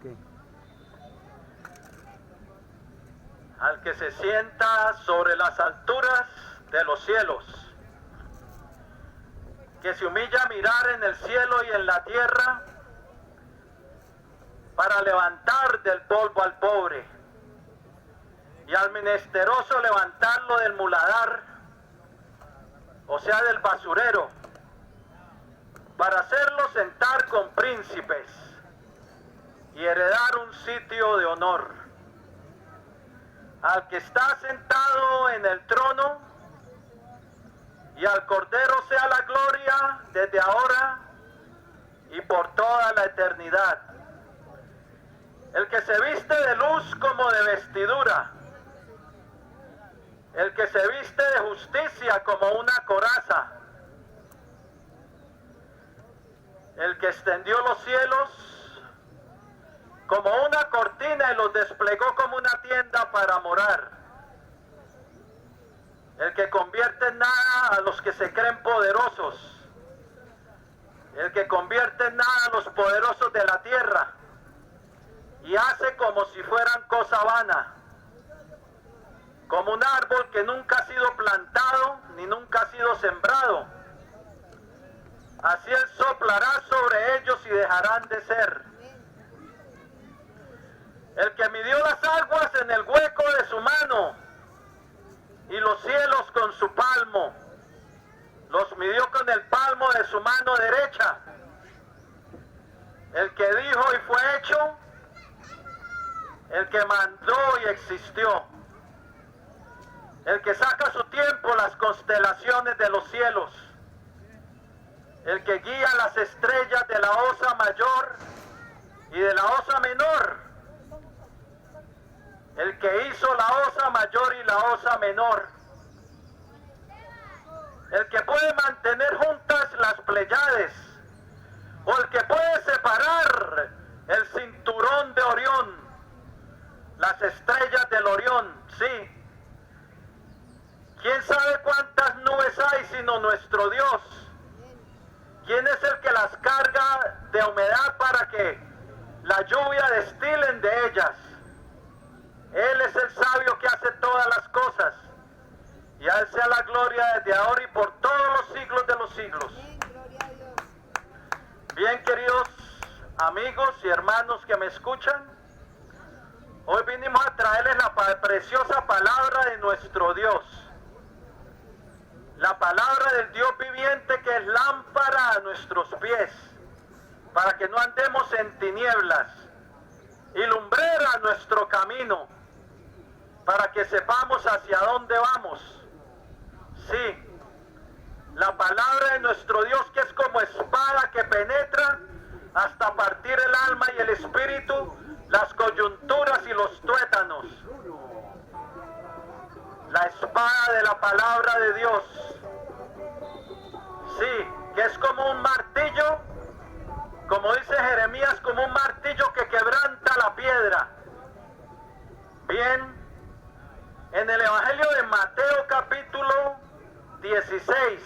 ¿Qué? Al que se sienta sobre las alturas de los cielos, que se humilla a mirar en el cielo y en la tierra para levantar del polvo al pobre y al menesteroso levantarlo del muladar, o sea del basurero, para hacerlo sentar con príncipes y heredar un sitio de honor. Al que está sentado en el trono y al Cordero sea la gloria desde ahora y por toda la eternidad. El que se viste de luz como de vestidura, el que se viste de justicia como una coraza, el que extendió los cielos como una cortina y los desplegó como una tienda para morar, el que convierte en nada a los que se creen poderosos, el que convierte en nada a los poderosos de la tierra y hace como si fueran cosa vana, como un árbol que nunca ha sido plantado ni nunca ha sido sembrado. Así él soplará sobre ellos y dejarán de ser. El que midió las aguas en el hueco de su mano y los cielos con su palmo, los midió con el palmo de su mano derecha. El que dijo y fue hecho, el que mandó y existió, el que saca a su tiempo las constelaciones de los cielos, el que guía las estrellas de la osa mayor y de la osa menor, el que hizo la osa mayor y la osa menor, el que puede mantener juntas las Pléyades, o el que puede separar el cinturón de Orión, las estrellas del Orión, sí. ¿Quién sabe cuántas nubes hay sino nuestro Dios? ¿Quién es el que las carga de humedad para que la lluvia destilen de ellas? Él es el sabio que hace todas las cosas, y a él sea la gloria desde ahora y por todos los siglos de los siglos. Bien, queridos amigos y hermanos que me escuchan, hoy vinimos a traerles la preciosa palabra de nuestro Dios, la palabra del Dios viviente, que es lámpara a nuestros pies, para que no andemos en tinieblas, y lumbrera nuestro camino, para que sepamos hacia dónde vamos. Sí, la palabra de nuestro Dios, que es como espada que penetra hasta partir el alma y el espíritu, las coyunturas y los tuétanos. La espada de la palabra de Dios, sí, que es como un martillo, como dice Jeremías, como un martillo que quebranta la piedra. Bien, en el Evangelio de Mateo capítulo 16,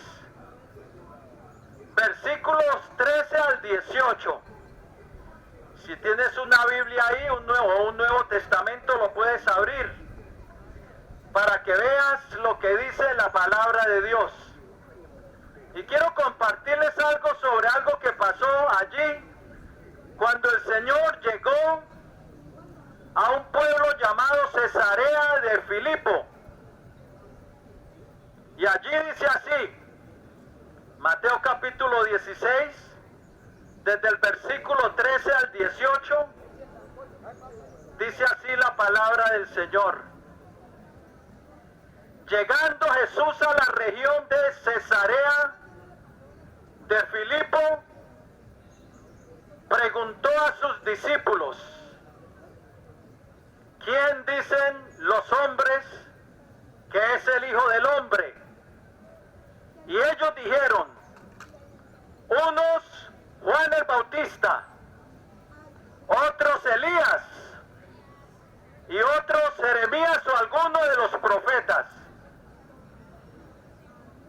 versículos 13 al 18. Si tienes una Biblia ahí, un Nuevo Testamento, lo puedes abrir para que veas lo que dice la palabra de Dios. Y quiero compartirles algo sobre algo que pasó allí cuando el Señor llegó a un pueblo llamado Cesarea de Filipo. Y allí dice así, Mateo capítulo 16, desde el versículo 13 al 18, dice así la palabra del Señor. Llegando Jesús a la región de Cesarea de Filipo, preguntó a sus discípulos: ¿quién dicen los hombres que es el Hijo del Hombre? Y ellos dijeron: unos Juan el Bautista, otros Elías, y otros Jeremías o alguno de los profetas.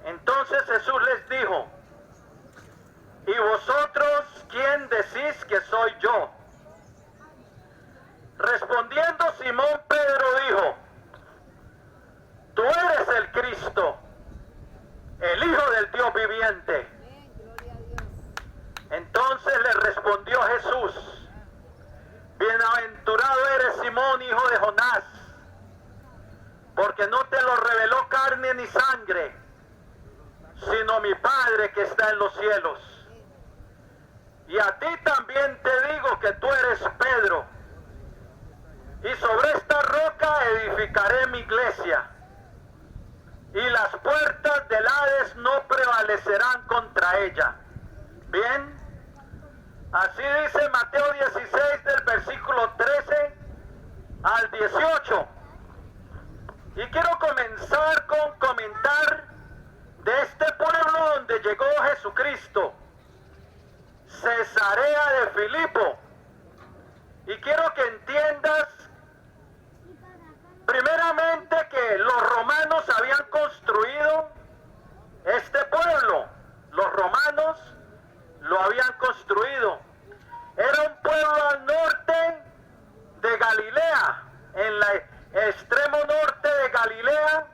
Entonces Jesús les dijo: ¿y vosotros quién decís que soy yo? Respondiendo Simón Pedro dijo: tú eres el Cristo, el Hijo del Dios viviente. Entonces le respondió Jesús: bienaventurado eres Simón, hijo de Jonás, porque no te lo reveló carne ni sangre, sino mi Padre que está en los cielos. Y a ti también te digo que tú eres Pedro, y sobre esta roca edificaré mi iglesia, y las puertas del Hades no prevalecerán contra ella. Bien, así dice Mateo 16 del versículo 13 al 18. Y quiero comenzar con comentar de este pueblo donde llegó Jesucristo, Cesarea de Filipo. Y quiero que entiendas primeramente que los romanos habían construido este pueblo. Los romanos lo habían construido. Era un pueblo al norte de Galilea, en el extremo norte de Galilea,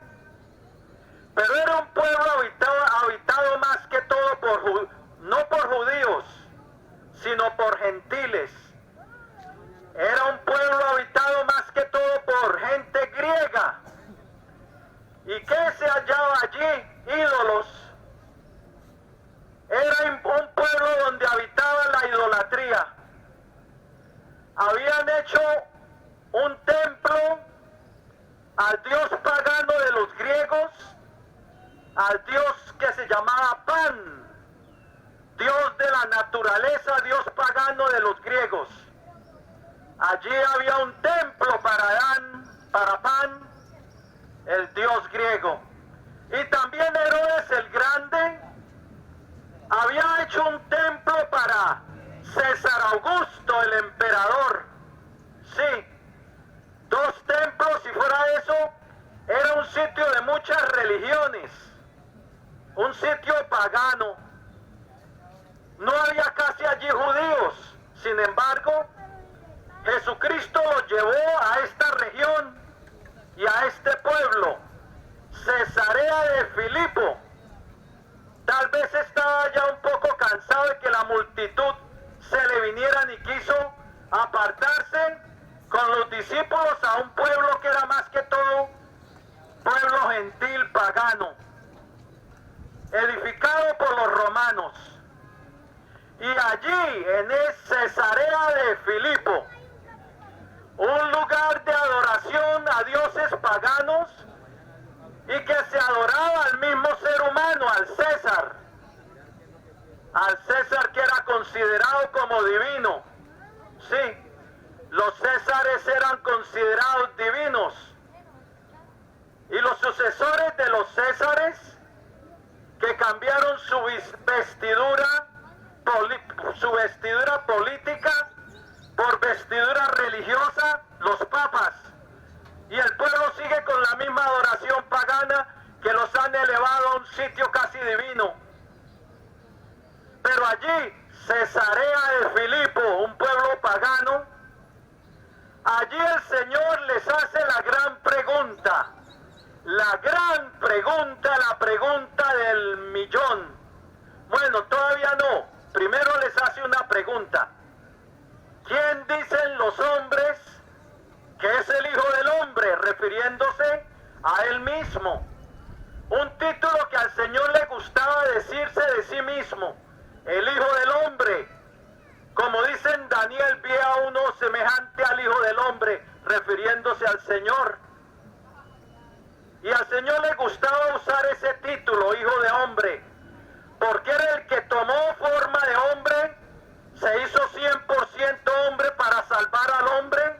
pero era un pueblo habitado más que todo no por judíos, sino por gentiles. Era un pueblo habitado más que todo por gente griega. ¿Y qué se hallaba allí? Ídolos. Era un pueblo donde habitaba la idolatría. Habían hecho un templo al dios pagano de los griegos, al dios que se llamaba Pan, dios de la naturaleza, dios pagano de los griegos. Allí había un templo para Pan, el dios griego. Y también Herodes el Grande había hecho un templo para César Augusto, el emperador. Sí, dos templos. Si fuera eso, era un sitio de muchas religiones, un sitio pagano. No había casi allí judíos. Sin embargo, Jesucristo los llevó a esta región y a este pueblo, Cesarea de Filipo. Tal vez estaba ya un poco cansado de que la multitud se le vinieran y quiso apartarse con los discípulos a un pueblo que era más que todo pueblo gentil pagano, edificado por los romanos. Y allí, en Cesarea de Filipo, un lugar de adoración a dioses paganos, y que se adoraba al mismo ser humano, al César que era considerado como divino. Sí, los Césares eran considerados divinos, y los sucesores de los Césares, que cambiaron su vestidura política por vestidura religiosa, los papas. Y el pueblo sigue con la misma adoración pagana, que los han elevado a un sitio casi divino. Pero allí, Cesarea de Filipo, un pueblo pagano, allí el Señor les hace la gran pregunta, la pregunta del millón. Bueno, todavía no. Primero les hace una pregunta. ¿Quién dicen los hombres que es el Hijo del Hombre? Refiriéndose a él mismo. Un título que al Señor le gustaba decirse de sí mismo, el Hijo del Hombre. Como dicen, Daniel vio a uno semejante al Hijo del Hombre, refiriéndose al Señor. Y al Señor le gustaba usar ese título, Hijo de Hombre, porque era el que tomó forma de hombre, se hizo 100% hombre para salvar al hombre,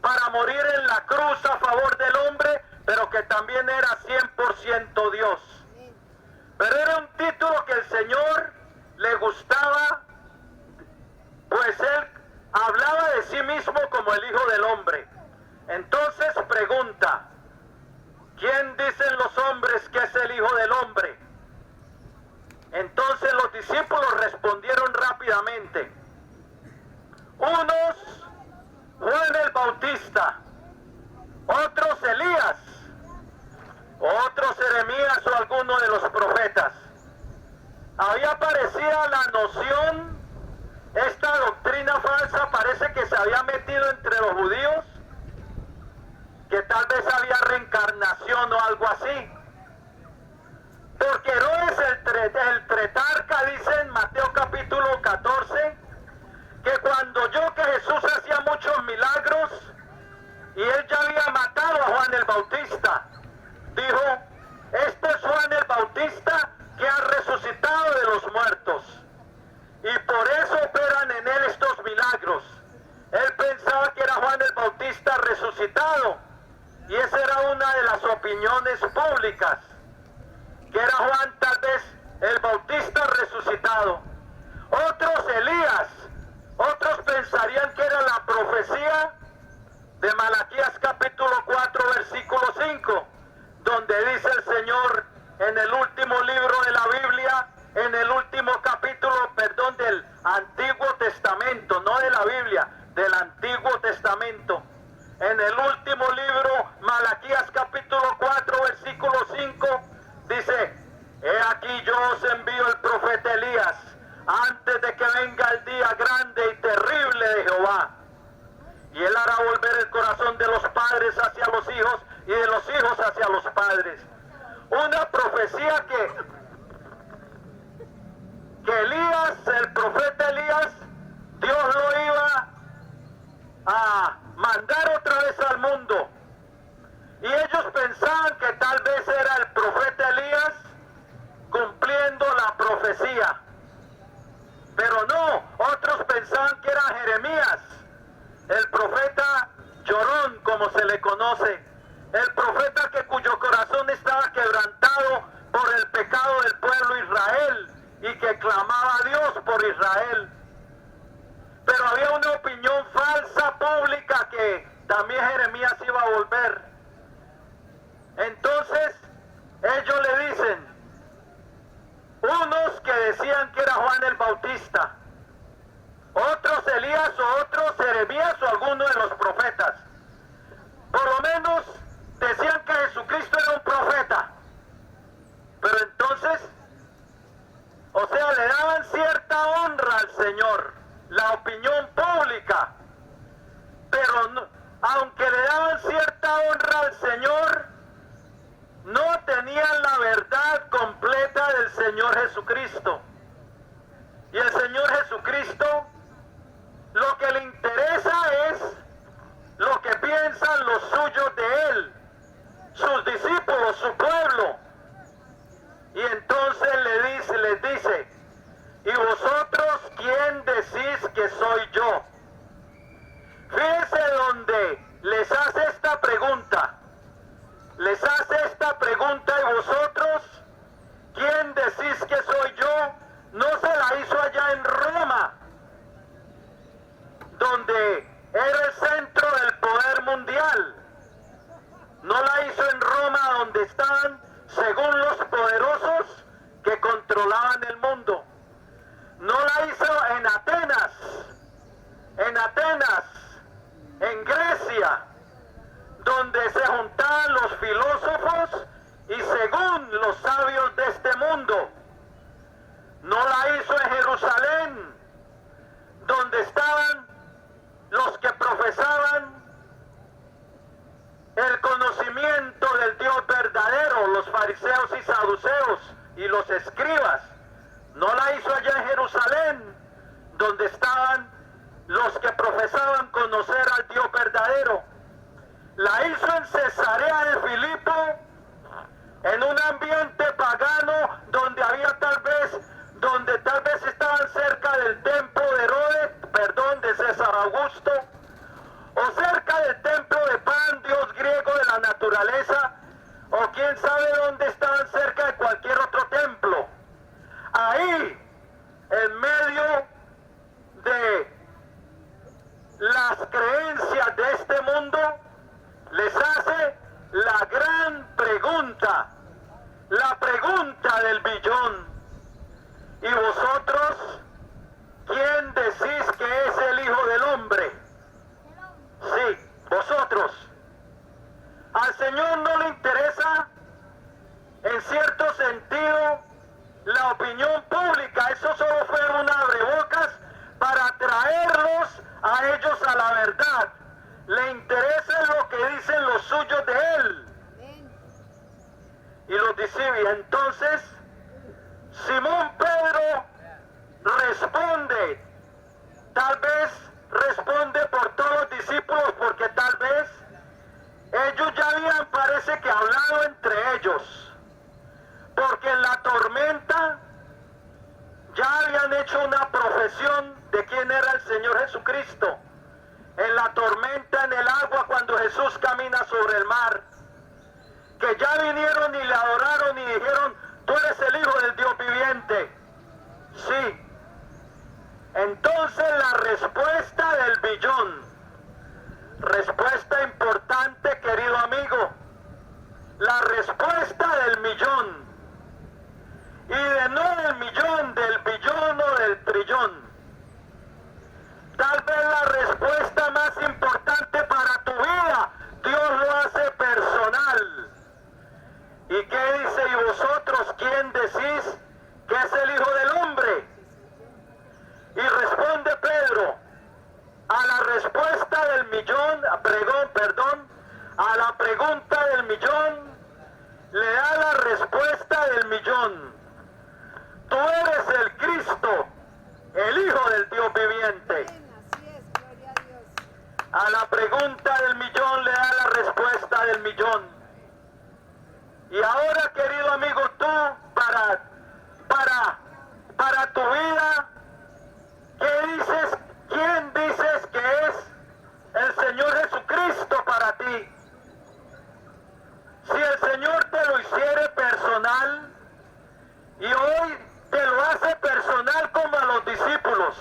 para morir en la cruz a favor del hombre, pero que también era 100% Dios. Pero era un título que el Señor le gustaba, pues Él hablaba de sí mismo como el Hijo del Hombre. Entonces pregunta, ¿quién dicen los hombres que es el Hijo del Hombre? Entonces los discípulos respondieron rápidamente. Unos, Juan el Bautista, otros Elías, otros Jeremías o alguno de los profetas. Había aparecido la noción, esta doctrina falsa parece que se había metido entre los judíos, que tal vez había reencarnación o algo así. Porque Herodes el Tretarca dice en Mateo capítulo 14, que cuando oyó que Jesús hacía muchos milagros y él ya había matado a Juan el Bautista, dijo, este es Juan el Bautista que ha resucitado de los muertos y por eso operan en él estos milagros. Él pensaba que era Juan el Bautista resucitado y esa era una de las opiniones públicas, que era Juan tal vez el Bautista resucitado. Otros Elías, otros pensarían que era la profecía de Malaquías capítulo 4 versículo 5, donde dice el Señor en el último libro de la Biblia, en el último capítulo, perdón, del Antiguo Testamento, no de la Biblia, del Antiguo Testamento. En el último libro, Malaquías capítulo 4 versículo 5, dice, he aquí yo os envío el profeta Elías, antes de que venga el día grande y terrible de Jehová. Y él hará volver el corazón de los padres hacia los hijos y de los hijos hacia los padres. Una profecía que Elías, el profeta Elías, Dios lo iba a mandar otra vez al mundo. Y ellos pensaban que tal vez era el profeta Elías cumpliendo la profecía. Pero no, otros pensaban que era Jeremías, el profeta llorón, como se le conoce, el profeta cuyo corazón estaba quebrantado por el pecado del pueblo Israel y que clamaba a Dios por Israel. Pero había una opinión falsa pública que también Jeremías iba a volver. Entonces ellos le dicen, unos que decían que era Juan el Bautista, otros Elías o otros Jeremías o alguno de los profetas. Por lo menos decían que Jesucristo era un profeta. Pero entonces, o sea, le daban cierta honra al Señor, la opinión pública. Pero no, aunque le daban cierta honra al Señor, no tenían la verdad completa del Señor Jesucristo. Y el Señor Jesucristo, lo que le interesa es lo que piensan los suyos de Él, sus discípulos, su pueblo. Y entonces les dice, ¿y vosotros quién decís que soy yo? Fíjense donde les hace esta pregunta. Les hace esta pregunta, ¿y vosotros quién decís que soy yo? No se la hizo allá en Roma, donde era el centro del poder mundial. No la hizo en Roma, donde estaban, según los poderosos que controlaban el mundo. No la hizo en Atenas, en Grecia, donde se juntaban los filósofos y según los sabios de este mundo. No la hizo en Jerusalén, donde estaban los que profesaban el conocimiento del Dios verdadero, los fariseos y saduceos y los escribas. No la hizo allá en Jerusalén, donde estaban los que profesaban conocer al Dios verdadero. La hizo en Cesarea de Filipo, en un ambiente pagano donde había donde tal vez estaban cerca del templo de Herodes, de César Augusto, o cerca del templo de Pan, dios griego de la naturaleza, o quién sabe dónde estaban cerca de cualquier otro templo. Ahí, en medio de las creencias de este mundo, les hace la gran pregunta, la pregunta del billón. ¿Y vosotros verdad le interesa lo que dicen los suyos de él. Y los discípulos, entonces Simón Pedro responde, tal vez responde por todos los discípulos, porque tal vez ellos ya habían, parece que hablado entre ellos, porque en la tormenta ya habían hecho una profesión de quién era el Señor Jesucristo. En la tormenta, en el agua, cuando Jesús camina sobre el mar, que ya vinieron y le adoraron y dijeron, tú eres el Hijo del Dios viviente. Sí. Entonces la respuesta del billón, respuesta importante, querido amigo, la respuesta del millón, y de no del millón, del billón o del trillón, tal vez la respuesta más importante para tu vida, Dios lo hace personal. ¿Y qué dice? ¿Y vosotros quién decís que es el Hijo del Hombre? Y responde Pedro a la respuesta del millón, a la pregunta del millón, le da la respuesta del millón. Tú eres el Cristo, el Hijo del Dios viviente. Así es, gloria a Dios. A la pregunta del millón le da la respuesta del millón. Y ahora, querido amigo, tú, para tu vida, ¿qué dices? ¿Quién dices que es el Señor Jesucristo para ti? Si el Señor te lo hiciere personal, y hoy te lo hace personal como a los discípulos,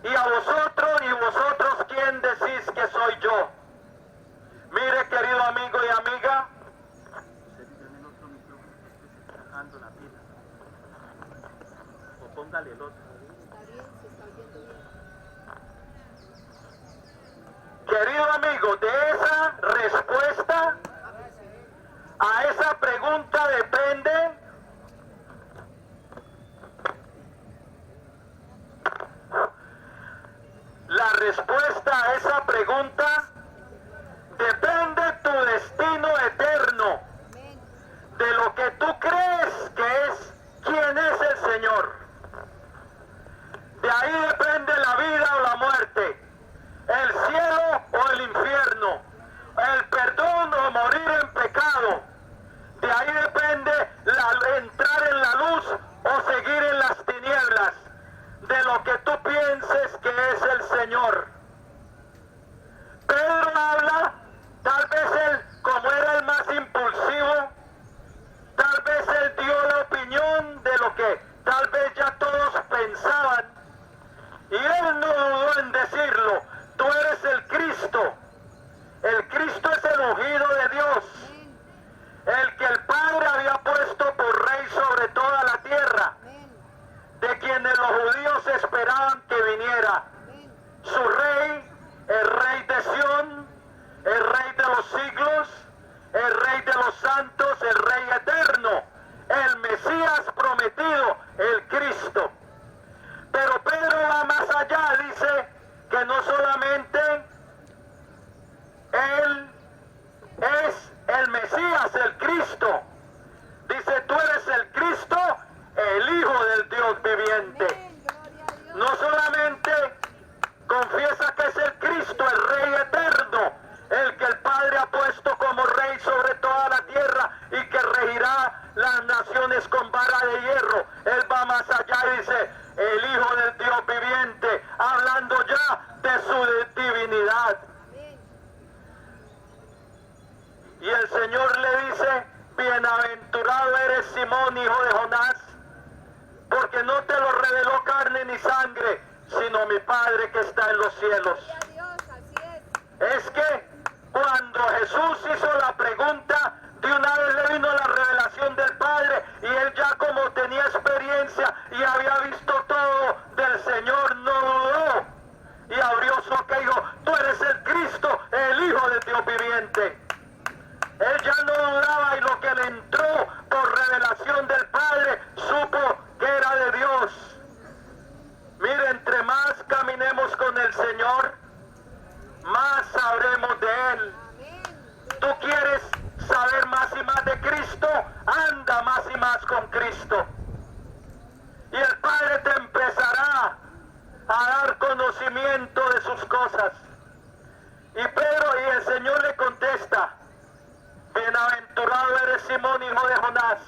y a vosotros, ¿quién decís que soy yo? Mire, querido amigo y amiga, la pila. O póngale el otro. Está bien, se está oyendo bien. Querido amigo, de esa respuesta a esa pregunta depende la respuesta a esa pregunta depende tu destino eterno, de lo que tú crees que es, quién es el Señor. De ahí depende la vida o la muerte, el cielo o el infierno, el perdón o morir en pecado. De ahí depende entrar en la luz o seguir en las tinieblas, de lo que tú pienses que es el Señor. Pedro habla, tal vez él, como era el más impulsivo, tal vez él dio la opinión de lo que tal vez ya todos pensaban, y él no dudó en decirlo, tú eres el Cristo. El Cristo es el ungido de Dios, el que el Padre había puesto por rey sobre toda la tierra, de quienes los judíos esperaban que viniera. Su rey, el rey de Sión, el rey de los siglos, el rey de los santos, el rey eterno, el Mesías prometido, el Cristo. Pero Pedro va más allá, dice que no solamente él es el Mesías, el Cristo, dice tú eres el Cristo, el Hijo del Dios viviente. No solamente confiesa que es el Cristo, el Rey eterno, el que el Padre ha puesto como Rey sobre toda la tierra y que regirá las naciones con vara de hierro. Él va más allá y dice, el Hijo del Dios viviente, hablando ya de su divinidad. Y el Señor le dice, bienaventurado eres Simón, hijo de Jonás, porque no te lo reveló carne ni sangre, sino mi Padre que está en los cielos. Es que cuando Jesús hizo la pregunta, de una vez le vino la revelación del Padre, y él ya como tenía experiencia y había visto todo del Señor, no dudó, y abrió su boca y dijo, tú eres el Cristo, el Hijo del Dios viviente. Él ya no dudaba, y lo que le entró por revelación del Padre, supo que era de Dios. Mire, entre más caminemos con el Señor, cumplimiento de sus cosas. Y Pedro, y el Señor le contesta: bienaventurado eres Simón, hijo de Jonás,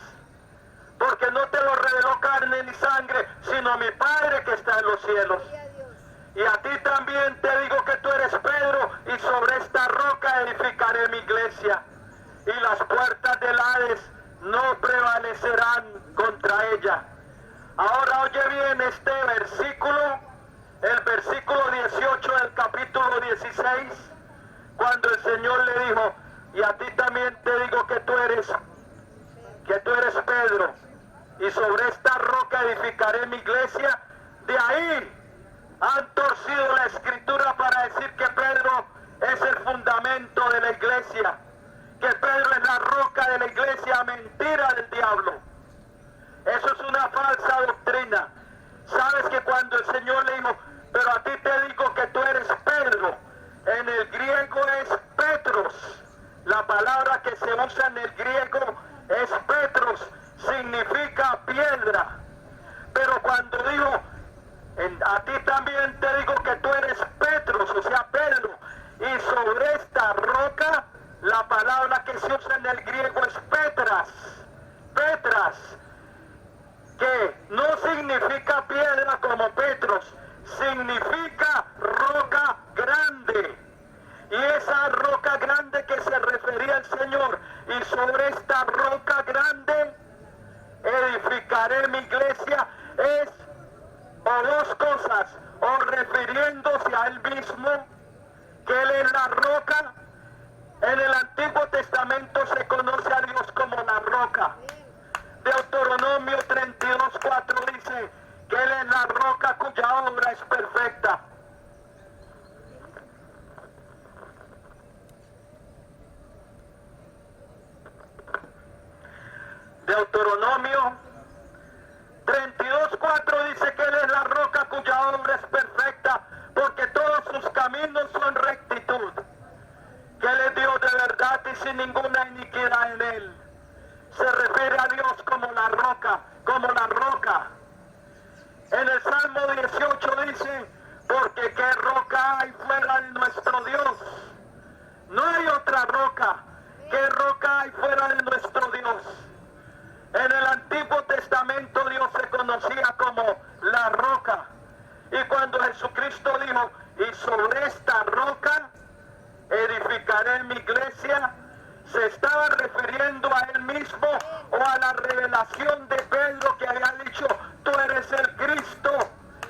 porque no te lo reveló carne ni sangre, sino mi Padre que está en los cielos. Gloria a Dios. Y a ti también te digo que tú eres Pedro, y sobre esta roca edificaré mi iglesia, y las puertas del Hades no prevalecerán contra ella. Ahora oye bien este versículo, el versículo 18 del capítulo 16, cuando el Señor le dijo: y a ti también te digo que tú eres Pedro, y sobre esta roca edificaré mi iglesia. De ahí han torcido la escritura para decir que Pedro es el fundamento de la iglesia, que Pedro es la roca de la iglesia, mentira del diablo. Eso es una falsa doctrina. Sabes que cuando el Señor le dijo: pero a ti te digo que tú eres Pedro, en el griego es Petros. La palabra que se usa en el griego es Petros, significa piedra. Pero cuando dijo: a ti también te digo que tú eres Petros, o sea Pedro, y sobre esta roca, la palabra que se usa en el griego es Petras. Petras, que no significa piedra como Petros, significa roca grande. Y esa roca grande que se refería el Señor: y sobre esta roca grande edificaré mi iglesia, es o dos cosas, o refiriéndose a él mismo, que él es la roca. En el Antiguo Testamento se conoce a Dios como la roca. Deuteronomio 32:4 dice que él es la roca cuya obra es perfecta. Deuteronomio 32:4 dice que él es la roca cuya obra es perfecta, porque todos sus caminos son rectitud, que él es Dios de verdad y sin ninguna iniquidad en él. Se refiere a Dios como la roca, como la roca. En el Salmo 18 dice: porque qué roca hay fuera de nuestro Dios. No hay otra roca. ¿Qué roca hay fuera de nuestro Dios? En el Antiguo Testamento Dios se conocía como la roca. Y cuando Jesucristo dijo: y sobre esta roca edificaré mi iglesia, se estaba refiriendo a él mismo o a la revelación de Pedro, que había dicho: tú eres el Cristo,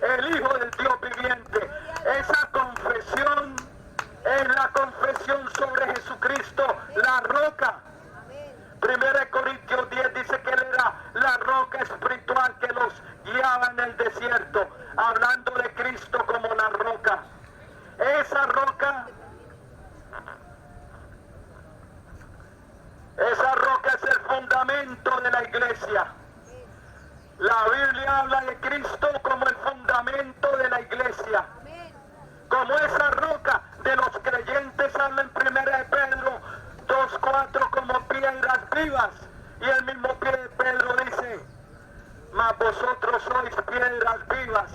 el Hijo del Dios viviente. Esa confesión es la confesión sobre Jesucristo, la roca. 1 Corintios 10 dice que él era la roca espiritual que los guiaba en el desierto, hablando de Cristo como la roca. Esa roca es el fundamento de la iglesia. La Biblia habla de Cristo como el fundamento de la iglesia. Como esa roca de los creyentes habla en 1 Pedro 2:4 como piedras vivas. Y el mismo Pedro dice: mas vosotros sois piedras vivas.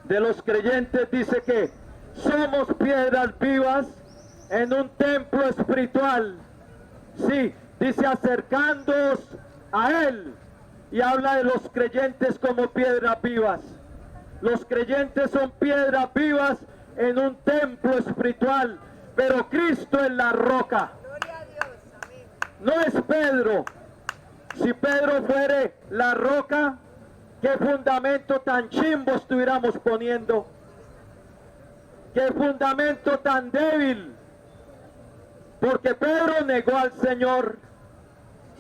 De los creyentes dice que somos piedras vivas en un templo espiritual. Sí, dice acercándoos a él. Y habla de los creyentes como piedras vivas. Los creyentes son piedras vivas en un templo espiritual, pero Cristo es la roca. Gloria a Dios. Amén. No es Pedro. Si Pedro fuere la roca, ¿qué fundamento tan chimbo estuviéramos poniendo? ¿Qué fundamento tan débil? Porque Pedro negó al Señor.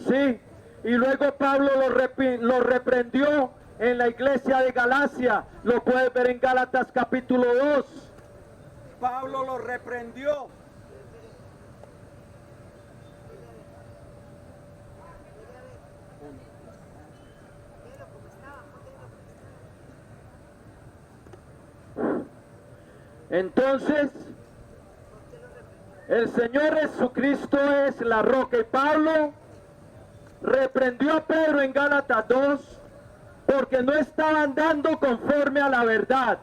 Sí. Y luego Pablo lo reprendió en la iglesia de Galacia. Lo puedes ver en Gálatas capítulo 2. Pablo lo reprendió. Entonces, el Señor Jesucristo es la roca. Y Pablo reprendió a Pedro en Gálatas 2 porque no estaban dando conforme a la verdad.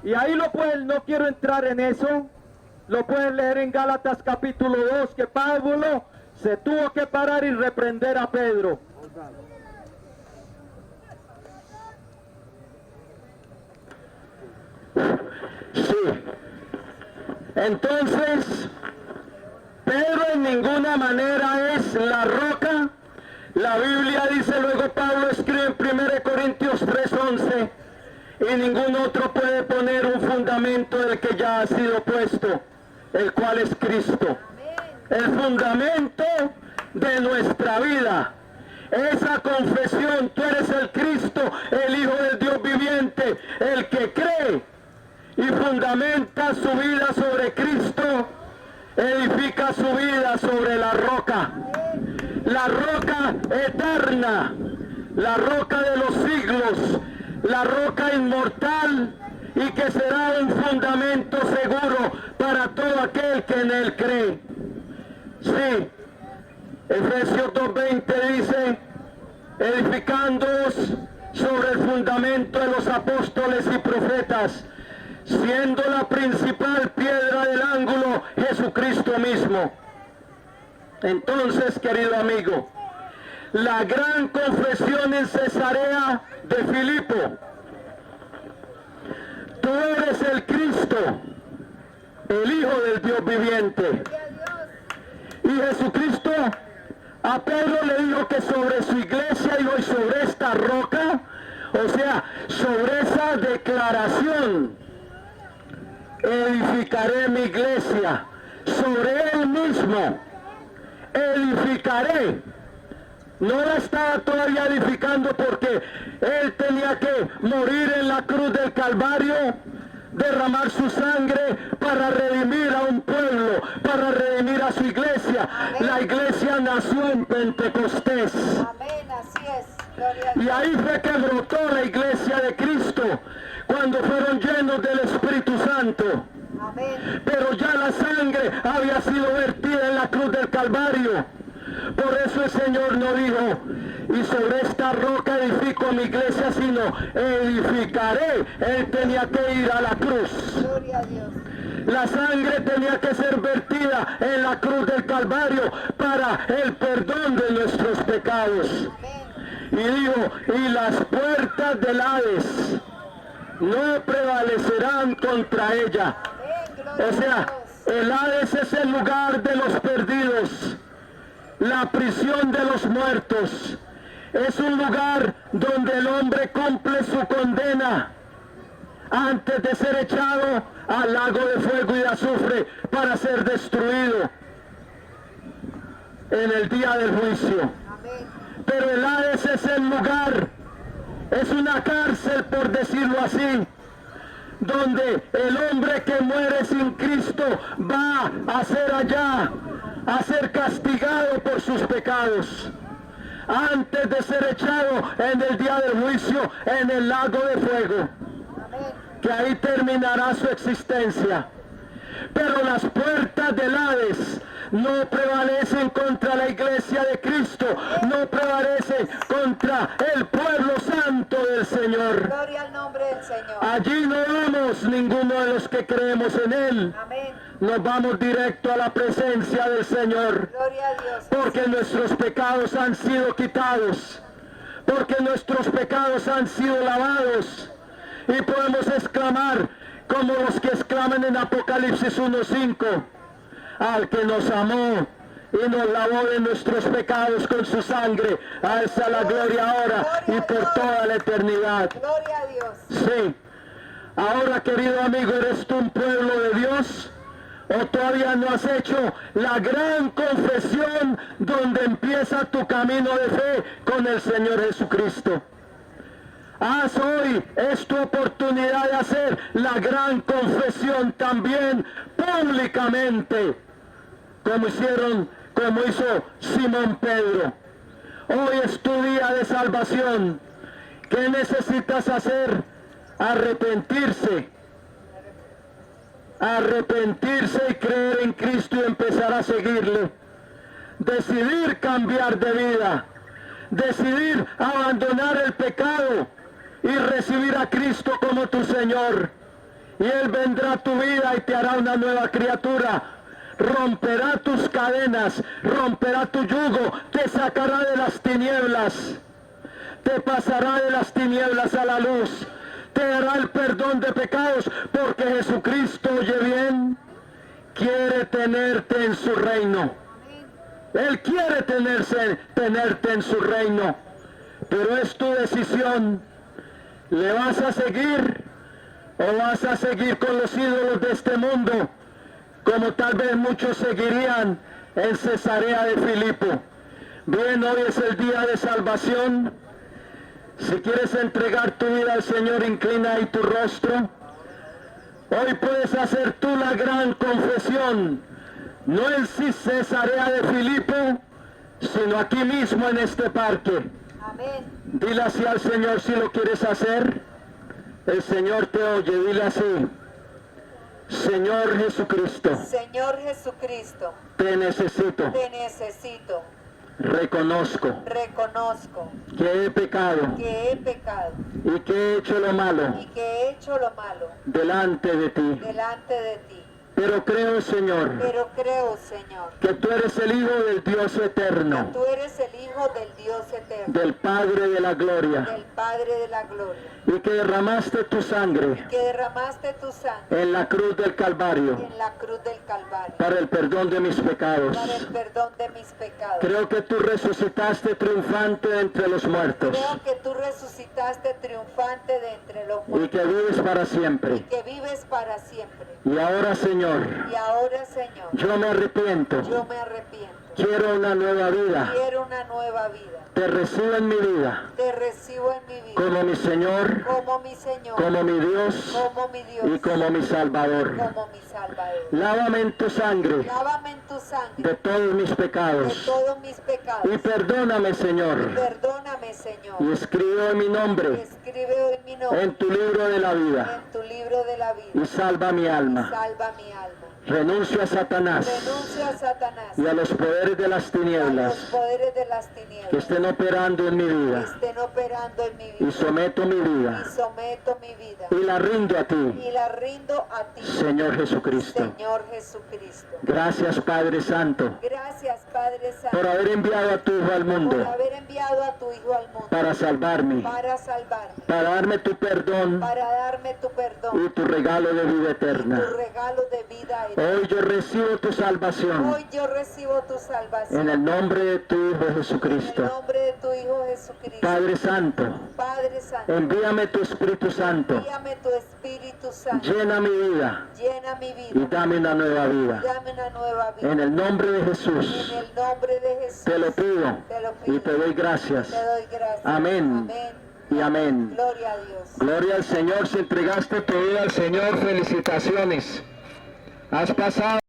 Y ahí lo pueden, no quiero entrar en eso, lo pueden leer en Gálatas capítulo 2, que Pablo se tuvo que parar y reprender a Pedro. Sí. Entonces, Pedro en ninguna manera es la roca. La Biblia dice, luego Pablo escribe en 1 Corintios 3:11, y ningún otro puede poner un fundamento del que ya ha sido puesto, el cual es Cristo. El fundamento de nuestra vida. Esa confesión, tú eres el Cristo, el Hijo del Dios viviente, el que cree y fundamenta su vida sobre Cristo, edifica su vida sobre la roca eterna, la roca de los siglos, la roca inmortal, y que será un fundamento seguro para todo aquel que en él cree. Sí, Efesios 2:20 dice, edificándoos sobre el fundamento de los apóstoles y profetas, siendo la principal piedra del ángulo Jesucristo mismo. Entonces, querido amigo, la gran confesión en Cesarea de Filipo: tú eres el Cristo, el Hijo del Dios viviente. Y Jesucristo a Pedro le dijo que sobre su iglesia y hoy sobre esta roca, o sea, sobre esa declaración, edificaré mi iglesia, sobre él mismo edificaré. No la estaba todavía edificando porque él tenía que morir en la cruz del Calvario, derramar su sangre para redimir a un pueblo, para redimir a su iglesia. Amén. La iglesia nació en Pentecostés. Amén, así es. Gloria a Y Dios. ahí fue que brotó la iglesia de Cristo, cuando fueron llenos del Espíritu Santo. Amén. Pero ya la sangre había sido vertida en la cruz del Calvario. Por eso el Señor no dijo, y sobre esta roca edifico mi iglesia, sino edificaré. Él tenía que ir a la cruz. Gloria a Dios. La sangre tenía que ser vertida en la cruz del Calvario para el perdón de nuestros pecados. Amén. Y dijo, y las puertas del Hades no prevalecerán contra ella. Amén. Gloria O sea, a Dios. el Hades es el lugar de los perdidos, la prisión de los muertos. Es un lugar donde el hombre cumple su condena antes de ser echado al lago de fuego y de azufre para ser destruido en el día del juicio. Amén. Pero el Hades es el lugar, es una cárcel, por decirlo así, donde el hombre que muere sin Cristo va a ser allá, a ser castigado por sus pecados, antes de ser echado en el día del juicio en el lago de fuego, Amén. que ahí terminará su existencia. Pero las puertas del Hades no prevalecen contra la iglesia de Cristo, no prevalecen contra el pueblo santo del Señor. Gloria al nombre del Señor. Allí no vamos ninguno de los que creemos en Él, Amén. nos vamos directo a la presencia del Señor, Gloria a Dios. porque nuestros pecados han sido quitados, porque nuestros pecados han sido lavados, y podemos exclamar como los que exclaman en Apocalipsis 1:5, al que nos amó y nos lavó de nuestros pecados con su sangre, a Él sea la gloria ahora y por toda la eternidad. Gloria a Dios. Sí. Ahora, querido amigo, ¿eres tú un pueblo de Dios? ¿O todavía no has hecho la gran confesión donde empieza tu camino de fe con el Señor Jesucristo? Haz hoy, es tu oportunidad de hacer la gran confesión también públicamente, como hizo Simón Pedro. Hoy es tu día de salvación. ¿Qué necesitas hacer? Arrepentirse y creer en Cristo y empezar a seguirle. Decidir cambiar de vida. decidir abandonar el pecado y recibir a Cristo como tu Señor. Y Él vendrá a tu vida y te hará una nueva criatura. Romperá tus cadenas, romperá tu yugo, te sacará de las tinieblas, te pasará de las tinieblas a la luz, te dará el perdón de pecados, porque Jesucristo, oye bien, quiere tenerte en su reino. Él quiere tenerte en su reino, pero es tu decisión. ¿Le vas a seguir o vas a seguir con los ídolos de este mundo, como tal vez muchos seguirían en Cesarea de Filipo? Bien, hoy es el día de salvación. Si quieres entregar tu vida al Señor, inclina ahí tu rostro. Hoy puedes hacer tú la gran confesión, no en Cesarea de Filipo, sino aquí mismo en este parque. Amén. Dile así al Señor si lo quieres hacer. El Señor te oye, dile así: Señor Jesucristo, Señor Jesucristo, te necesito. te necesito. Reconozco Reconozco que he pecado que he pecado y que he hecho lo malo y que he hecho lo malo delante de ti. delante de ti. Pero creo, Señor, Pero creo, Señor, que tú eres el Hijo del Dios eterno, tú eres el Hijo del Dios eterno, del Padre de la gloria, del Padre de la gloria, y que derramaste tu sangre que derramaste tu sangre en la cruz del Calvario en la cruz del Calvario para el perdón de mis pecados. para el perdón de mis pecados. Creo que tú resucitaste triunfante de entre los muertos Creo que tú resucitaste triunfante de entre los y muertos que vives para siempre. y que vives para siempre. Y ahora, Señor, Y ahora, Señor, yo me arrepiento. yo me arrepiento. Quiero una nueva vida. Quiero una nueva vida. Te recibo en mi vida Te recibo en mi vida como mi Señor, como mi Señor, como mi Dios como mi Dios y como mi Salvador. como mi Salvador. Lávame en tu sangre Lávame en tu sangre de todos mis de pecados todos mis pecados. y perdóname, Señor, Perdóname, Señor. y escribe mi nombre Escribe en mi nombre en tu libro de la vida en tu libro de la vida. y salva mi alma. Salva mi alma. Renuncio a Satanás Renuncio a Satanás y a los poderes de las y a los tinieblas poderes de las que tinieblas estén operando en mi que vida, estén operando en mi y vida. someto mi Y vida someto mi vida y la rindo a ti, y la rindo a ti, Señor Jesucristo. Señor Jesucristo. Gracias, Padre Santo, Gracias, Padre Santo, por haber enviado a tu Hijo al por mundo haber enviado a tu Hijo al mundo para salvarme, para salvarme, para darme tu perdón para darme tu perdón y tu regalo de vida y tu eterna. regalo de vida eterna. Hoy yo recibo tu salvación Hoy yo recibo tu salvación en el nombre de tu Hijo en el Jesucristo. nombre de tu Hijo Jesucristo. Padre Santo, Padre Santo, envíame tu Espíritu Santo, envíame tu Espíritu Santo, llena mi vida llena mi y vida, dame una nueva vida. dame una nueva vida. En el nombre de Jesús En el nombre de Jesús te lo pido te lo pido y te doy gracias. te doy gracias. Amén y amén. Gloria a Dios. Gloria al Señor. Si entregaste tu vida al Señor, felicitaciones. Has pasado